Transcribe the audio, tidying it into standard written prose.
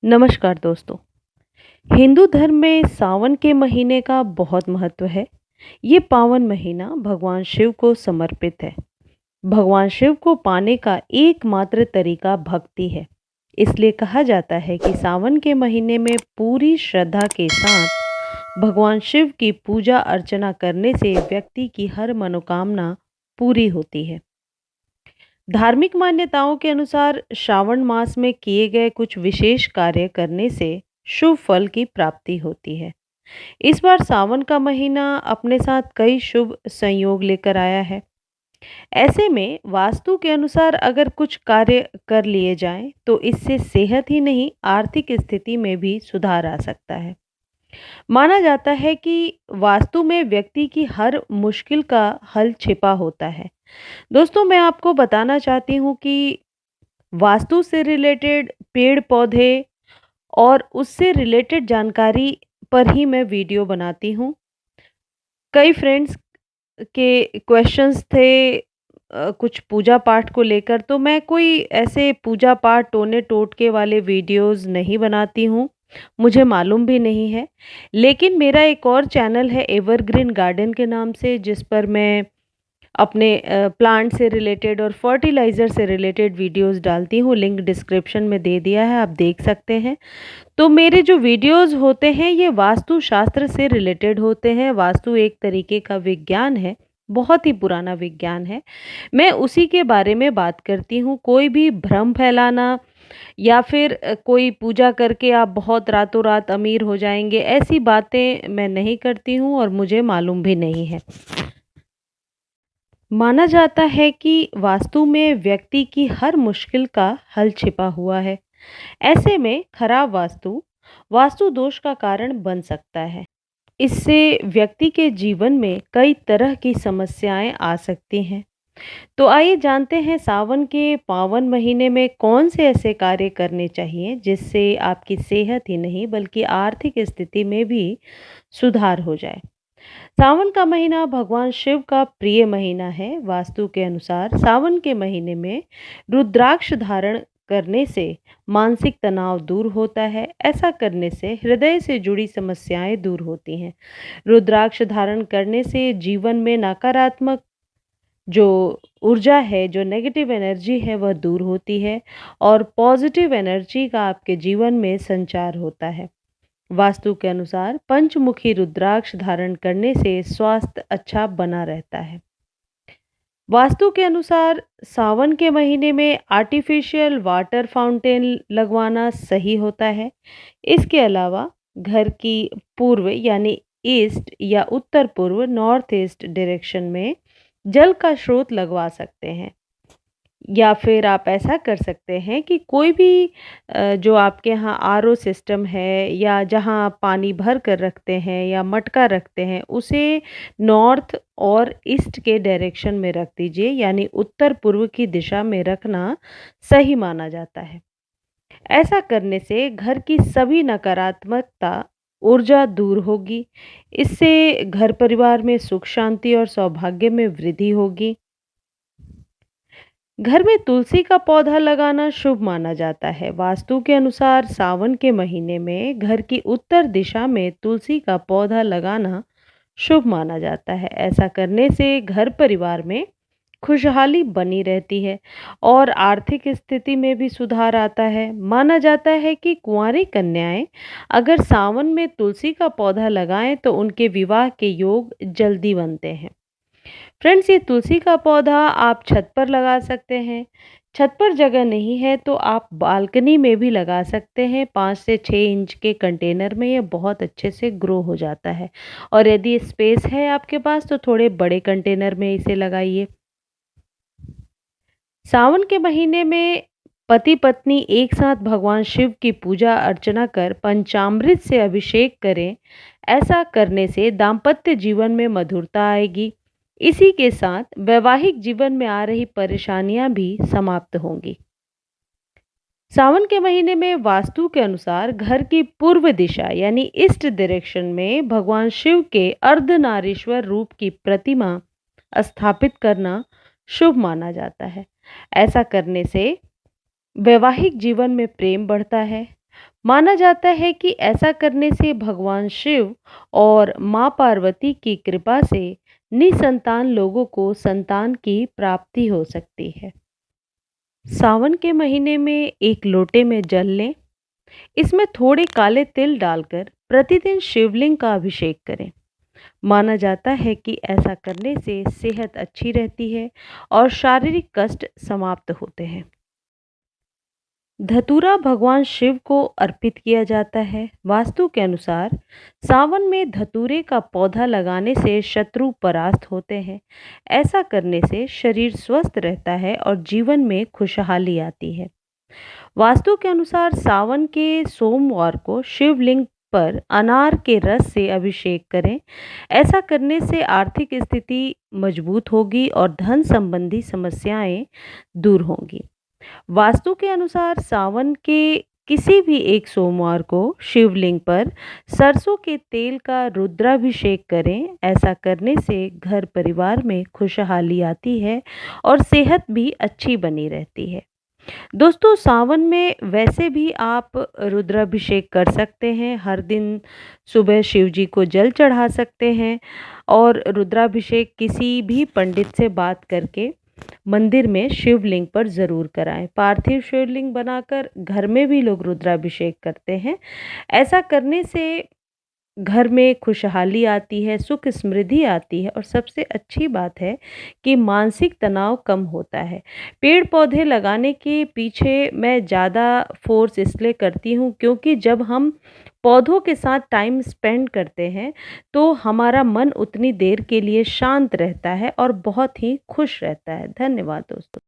नमस्कार दोस्तों। हिंदू धर्म में सावन के महीने का बहुत महत्व है। ये पावन महीना भगवान शिव को समर्पित है। भगवान शिव को पाने का एकमात्र तरीका भक्ति है। इसलिए कहा जाता है कि सावन के महीने में पूरी श्रद्धा के साथ भगवान शिव की पूजा अर्चना करने से व्यक्ति की हर मनोकामना पूरी होती है। धार्मिक मान्यताओं के अनुसार श्रावण मास में किए गए कुछ विशेष कार्य करने से शुभ फल की प्राप्ति होती है। इस बार सावन का महीना अपने साथ कई शुभ संयोग लेकर आया है। ऐसे में वास्तु के अनुसार अगर कुछ कार्य कर लिए जाएं तो इससे सेहत ही नहीं आर्थिक स्थिति में भी सुधार आ सकता है। माना जाता है कि वास्तु में व्यक्ति की हर मुश्किल का हल छिपा होता है। दोस्तों, मैं आपको बताना चाहती हूँ कि वास्तु से रिलेटेड पेड़-पौधे और उससे रिलेटेड जानकारी पर ही मैं वीडियो बनाती हूँ। कई फ्रेंड्स के क्वेश्चंस थे कुछ पूजा पाठ को लेकर, तो मैं कोई ऐसे पूजा पाठ टोने-टोटके वाले वीडियोज़ नहीं बनाती हूँ, मुझे मालूम भी नहीं है। लेकिन मेरा एक और चैनल है एवरग्रीन गार्डन के नाम से, जिस पर मैं अपने प्लांट से रिलेटेड और फर्टिलाइज़र से रिलेटेड वीडियोज़ डालती हूँ। लिंक डिस्क्रिप्शन में दे दिया है, आप देख सकते हैं। तो मेरे जो वीडियोज़ होते हैं ये वास्तु शास्त्र से रिलेटेड होते हैं। वास्तु एक तरीके का विज्ञान है, बहुत ही पुराना विज्ञान है। मैं उसी के बारे में बात करती हूँ। कोई भी भ्रम फैलाना या फिर कोई पूजा करके आप बहुत रातों रात अमीर हो जाएँगे, ऐसी बातें मैं नहीं करती हूँ और मुझे मालूम भी नहीं है। माना जाता है कि वास्तु में व्यक्ति की हर मुश्किल का हल छिपा हुआ है। ऐसे में खराब वास्तु वास्तु दोष का कारण बन सकता है। इससे व्यक्ति के जीवन में कई तरह की समस्याएं आ सकती हैं। तो आइए जानते हैं सावन के पावन महीने में कौन से ऐसे कार्य करने चाहिए जिससे आपकी सेहत ही नहीं बल्कि आर्थिक स्थिति में भी सुधार हो जाए। सावन का महीना भगवान शिव का प्रिय महीना है। वास्तु के अनुसार सावन के महीने में रुद्राक्ष धारण करने से मानसिक तनाव दूर होता है। ऐसा करने से हृदय से जुड़ी समस्याएं दूर होती हैं। रुद्राक्ष धारण करने से जीवन में नकारात्मक जो ऊर्जा है, जो नेगेटिव एनर्जी है, वह दूर होती है और पॉजिटिव एनर्जी का आपके जीवन में संचार होता है। वास्तु के अनुसार पंचमुखी रुद्राक्ष धारण करने से स्वास्थ्य अच्छा बना रहता है। वास्तु के अनुसार सावन के महीने में आर्टिफिशियल वाटर फाउंटेन लगवाना सही होता है। इसके अलावा घर की पूर्व यानी ईस्ट या उत्तर पूर्व नॉर्थ ईस्ट डायरेक्शन में जल का स्रोत लगवा सकते हैं। या फिर आप ऐसा कर सकते हैं कि कोई भी जो आपके यहाँ आरओ सिस्टम है या जहाँ आप पानी भर कर रखते हैं या मटका रखते हैं, उसे नॉर्थ और ईस्ट के डायरेक्शन में रख दीजिए, यानी उत्तर पूर्व की दिशा में रखना सही माना जाता है। ऐसा करने से घर की सभी नकारात्मकता ऊर्जा दूर होगी। इससे घर परिवार में सुख शांति और सौभाग्य में वृद्धि होगी। घर में तुलसी का पौधा लगाना शुभ माना जाता है। वास्तु के अनुसार सावन के महीने में घर की उत्तर दिशा में तुलसी का पौधा लगाना शुभ माना जाता है। ऐसा करने से घर परिवार में खुशहाली बनी रहती है और आर्थिक स्थिति में भी सुधार आता है। माना जाता है कि कुंवारी कन्याएं अगर सावन में तुलसी का पौधा लगाएं तो उनके विवाह के योग जल्दी बनते हैं। फ्रेंड्स, ये तुलसी का पौधा आप छत पर लगा सकते हैं। छत पर जगह नहीं है तो आप बालकनी में भी लगा सकते हैं। 5 से 6 इंच के कंटेनर में ये बहुत अच्छे से ग्रो हो जाता है। और यदि स्पेस है आपके पास तो थोड़े बड़े कंटेनर में इसे लगाइए। सावन के महीने में पति पत्नी एक साथ भगवान शिव की पूजा अर्चना कर पंचामृत से अभिषेक करें। ऐसा करने से दाम्पत्य जीवन में मधुरता आएगी। इसी के साथ वैवाहिक जीवन में आ रही परेशानियां भी समाप्त होंगी। सावन के महीने में वास्तु के अनुसार घर की पूर्व दिशा यानी ईस्ट डायरेक्शन में भगवान शिव के अर्धनारीश्वर रूप की प्रतिमा स्थापित करना शुभ माना जाता है। ऐसा करने से वैवाहिक जीवन में प्रेम बढ़ता है, माना जाता है कि ऐसा करने से भगवान शिव और मां पार्वती की कृपा से निसंतान लोगों को संतान की प्राप्ति हो सकती है। सावन के महीने में एक लोटे में जल लें, इसमें थोड़े काले तिल डालकर प्रतिदिन शिवलिंग का अभिषेक करें। माना जाता है कि ऐसा करने से सेहत अच्छी रहती है और शारीरिक कष्ट समाप्त होते हैं। धतूरा भगवान शिव को अर्पित किया जाता है। वास्तु के अनुसार सावन में धतूरे का पौधा लगाने से शत्रु परास्त होते हैं। ऐसा करने से शरीर स्वस्थ रहता है और जीवन में खुशहाली आती है। वास्तु के अनुसार सावन के सोमवार को शिवलिंग पर अनार के रस से अभिषेक करें। ऐसा करने से आर्थिक स्थिति मजबूत होगी और धन संबंधी समस्याएं दूर होंगी। वास्तु के अनुसार सावन के किसी भी एक सोमवार को शिवलिंग पर सरसों के तेल का रुद्राभिषेक करें। ऐसा करने से घर परिवार में खुशहाली आती है और सेहत भी अच्छी बनी रहती है। दोस्तों, सावन में वैसे भी आप रुद्राभिषेक कर सकते हैं। हर दिन सुबह शिव जी को जल चढ़ा सकते हैं और रुद्राभिषेक किसी भी पंडित से बात करके मंदिर में शिवलिंग पर ज़रूर कराएं। पार्थिव शिवलिंग बनाकर घर में भी लोग रुद्राभिषेक करते हैं। ऐसा करने से घर में खुशहाली आती है, सुख समृद्धि आती है और सबसे अच्छी बात है कि मानसिक तनाव कम होता है। पेड़ पौधे लगाने के पीछे मैं ज़्यादा फोर्स इसलिए करती हूँ क्योंकि जब हम पौधों के साथ टाइम स्पेंड करते हैं तो हमारा मन उतनी देर के लिए शांत रहता है और बहुत ही खुश रहता है। धन्यवाद दोस्तों।